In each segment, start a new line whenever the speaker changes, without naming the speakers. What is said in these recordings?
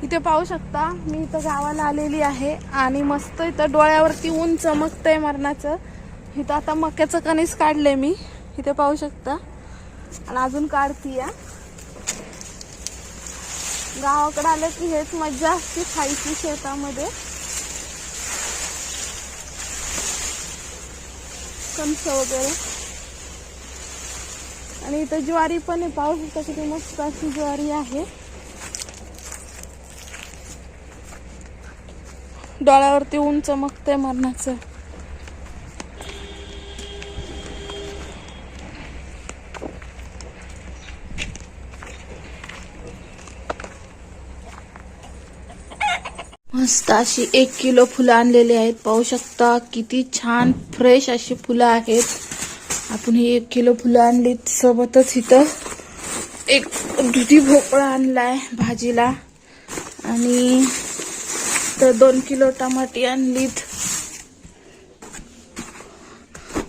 इथे पाहू शकता मी इथं गावाला आलेली आहे आणि मस्त इथं डोळ्यावरती ऊन चमकतंय मरणाचं. इथं आता मक्याचं कणीस काढले मी, इथे पाहू शकता, आणि अजून काढती या. गावाकडे आलं की हेच मज्जा असते खायची शेतामध्ये. कणस वगैरे. आणि इथं ज्वारी पण आहे, पाहू शकता किती मस्त अशी ज्वारी आहे. डोळ्यावरती ऊन चमकतंय मरणाचं. मस्त अशी 1 किलो फुलं आणलेली आहेत. पाहू शकता किती छान फ्रेश अशी फुलं आहेत. आपण ही 1 किलो फुलं आणली. सोबतच इथं एक दुधी भोपळा आणलाय भाजीला, आणि तर 2 किलो टमाटी आणलीत.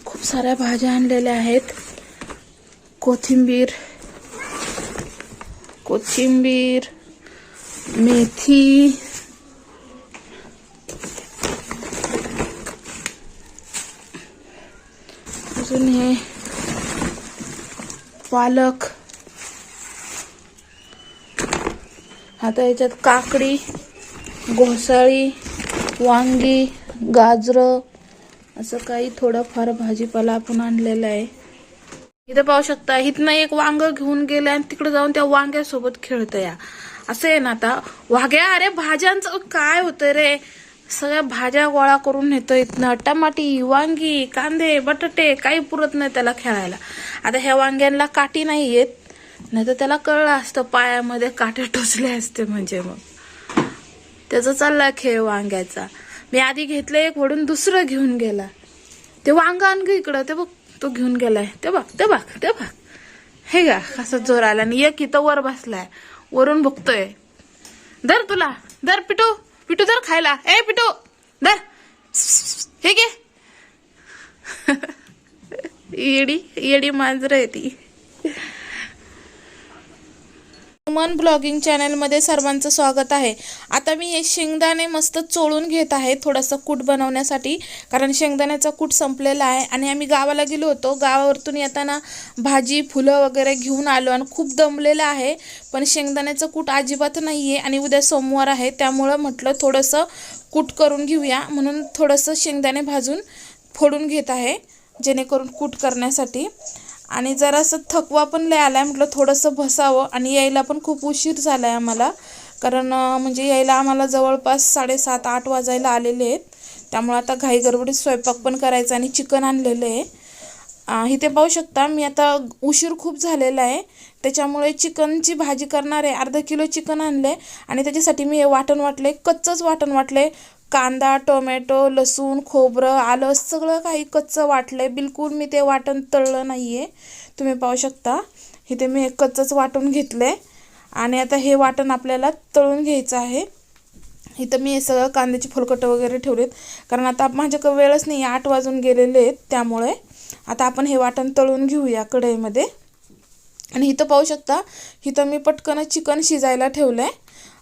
खूप साऱ्या भाज्या आणलेल्या आहेत. कोथिंबीर, मेथी, अजून हे पालक. आता याच्यात काकडी, घोसाळी, वांगी, गाजरं असं काही थोडंफार भाजीपाला आपण आणलेला आहे. इथं पाहू शकता इथनं एक वांग घेऊन गेलं आणि तिकडे जाऊन त्या वांग्यासोबत खेळतंय. असं आहे ना आता वाघ्या. अरे भाज्यांचं काय होतंय रे, सगळ्या भाज्या गोळा करून नेतो इथनं. टमाटी, वांगी, कांदे, बटाटे काही पुरत नाही त्याला खेळायला. आता ह्या वांग्यांना काठी नाही येत, नाही तर त्याला कळलं असतं पायामध्ये काटे टोचले असते म्हणजे. मग त्याचा चालला खेळ वांग्याचा. मी आधी घेतलं एक वडून, दुसरं घेऊन गेला. ते वांग आण ग इकडं, ते बघ तो घेऊन गेलाय. ते बघ हे गा कसा जोर आला. आणि एक इथं वर बसलाय, वरून बघतोय. धर तुला, धर पिटू धर खायला. ए पिटू धर, हे घे. येडी मांजर आहे ती. मन ब्लॉगिंग चॅनल मध्ये सर्वांचं स्वागत आहे. आता मी हे शेंगदाणे मस्त चोळून घेत आहे थोडासा कूट बनवण्यासाठी, कारण शेंगदाण्याचा कूट संपलेला आहे. आणि आम्ही गावाला गेलो होतो, गावावरतून येताना भाजी फुलं वगैरे घेऊन आलो आणि खूप दमलेलं आहे. पण शेंगदाण्याचं कूट अजिबात नाही आहे आणि उद्या सोमवार आहे, त्यामुळं म्हटलं थोडंसं कूट करून घेऊया. म्हणून थोडंसं शेंगदाणे भाजून फोडून घेत आहे जेणेकरून कूट करण्यासाठी. आणि जरासं थकवा पण लय आलाय, म्हटलं थोडंसं बसावं. आणि यायला पण खूप उशीर झालाय आम्हाला, कारण म्हणजे यायला आम्हाला जवळपास 7:30-8 वाजायला आलेले आहेत. त्यामुळे आता घाई गडबडीत स्वयंपाक पण करायचा आणि चिकन आणलेलं आहे. इथे पाहू शकता मी आता उशीर खूप झालेला आहे, त्याच्यामुळे चिकनची भाजी करणार आहे. अर्धा किलो चिकन आणले आणि त्याच्यासाठी मी हे वाटण वाटले, कच्चंच वाटण वाटले. कांदा, टोमॅटो, लसूण, खोबरं, आलं सगळं काही कच्चं वाटलंय. बिलकुल मी ते वाटण तळलं नाहीये. तुम्ही पाहू शकता इथे मी एक कच्चंच वाटून घेतलंय आणि आता हे वाटण आपल्याला तळून घ्यायचं आहे. इथं मी हे सगळं कांद्याची फुलकटं वगैरे ठेवलेत, कारण आता माझ्याकडे वेळच नाही, 8 वाजून गेलेले आहेत. त्यामुळे आता आपण हे वाटण तळून घेऊया कढईमध्ये. आणि इथं पाहू शकता इथं मी पटकन चिकन शिजायला ठेवलंय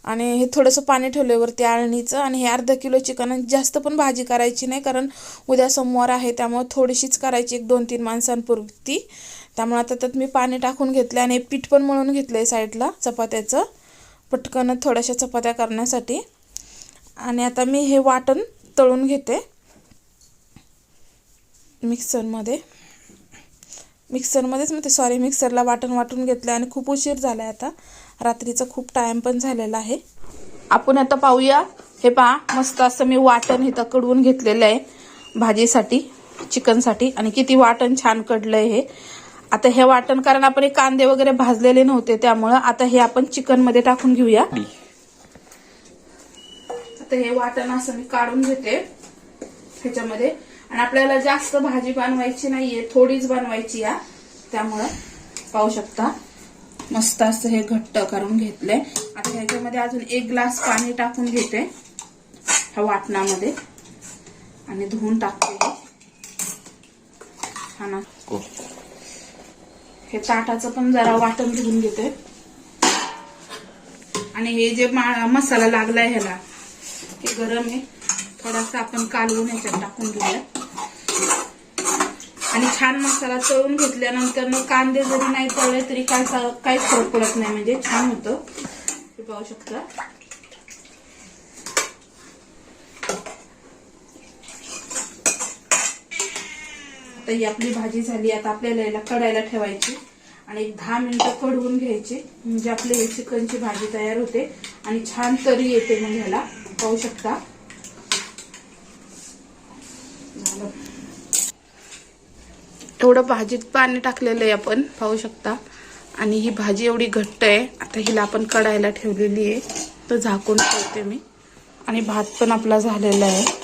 आणि हे थोडंसं पाणी ठेवलंय वरती आळणीचं. आणि हे अर्धा किलो चिकन, जास्त पण भाजी करायची नाही, कारण उद्या सोमवार आहे, त्यामुळे थोडीशीच करायची, 1-2-3 माणसांपुरती. त्यामुळे आता त्यात मी पाणी टाकून घेतलं आणि पीठ पण मळून घेतलंय साईडला चपात्याचं, पटकन थोड्याशा चपात्या करण्यासाठी. आणि आता मी हे वाटण तळून घेते मिक्सरला वाटण वाटून घेतलं. आणि खूप उशीर झालाय आता, रात्रीचा खूप टाइम पण झालेला आहे. आपण आता पाहूया. हे पहा मस्त असं मी वाटण इथं कडवून घेतलेलं आहे भाजीसाठी, चिकनसाठी. आणि किती वाटण छान कडलंय हे. आता हे वाटण, कारण आपण कांदे वगैरे भाजलेले नव्हते, त्यामुळं आता हे आपण चिकन मध्ये टाकून घेऊया. आता हे वाटण असं मी काढून घेते ह्याच्यामध्ये. आणि आपल्याला जास्त भाजी बनवायची नाहीये, थोडीच बनवायची या. त्यामुळं पाहू शकता मस्त असं हे घट्ट करून घेतलंय. आता ह्याच्यामध्ये अजून 1 ग्लास पाणी टाकून घेते ह्या वाटणामध्ये आणि धुवून टाकते. हा ना, हे ताटाचं पण जरा वाटण धुवून घेते. आणि हे जे मसाला लागलाय ह्याला हे गरम आहे, थोडासा आपण कालवून ह्याच्यात टाकून घेऊया. आणि छान मसाला तळून घेतल्यानंतर मग कांदे जरी नाही तळले तरी काहीच फरक पडत नाही, म्हणजे छान होतं. हे पाहू शकता. आता ही आपली भाजी झाली. आता आपल्याला याला कढायला ठेवायची आणि 10 मिनिटं कढवून घ्यायची, म्हणजे आपली चिकनची भाजी तयार होते आणि छान तरी येते. मग ह्याला पाहू शकता. एवढं भाजीत पाणी टाकलेलं आहे आपण, पाहू शकता. आणि ही भाजी एवढी घट्ट आहे. आता हिला आपण कढायला ठेवलेली आहे, तर झाकून ठेवते मी. आणि भात पण आपला झालेला आहे.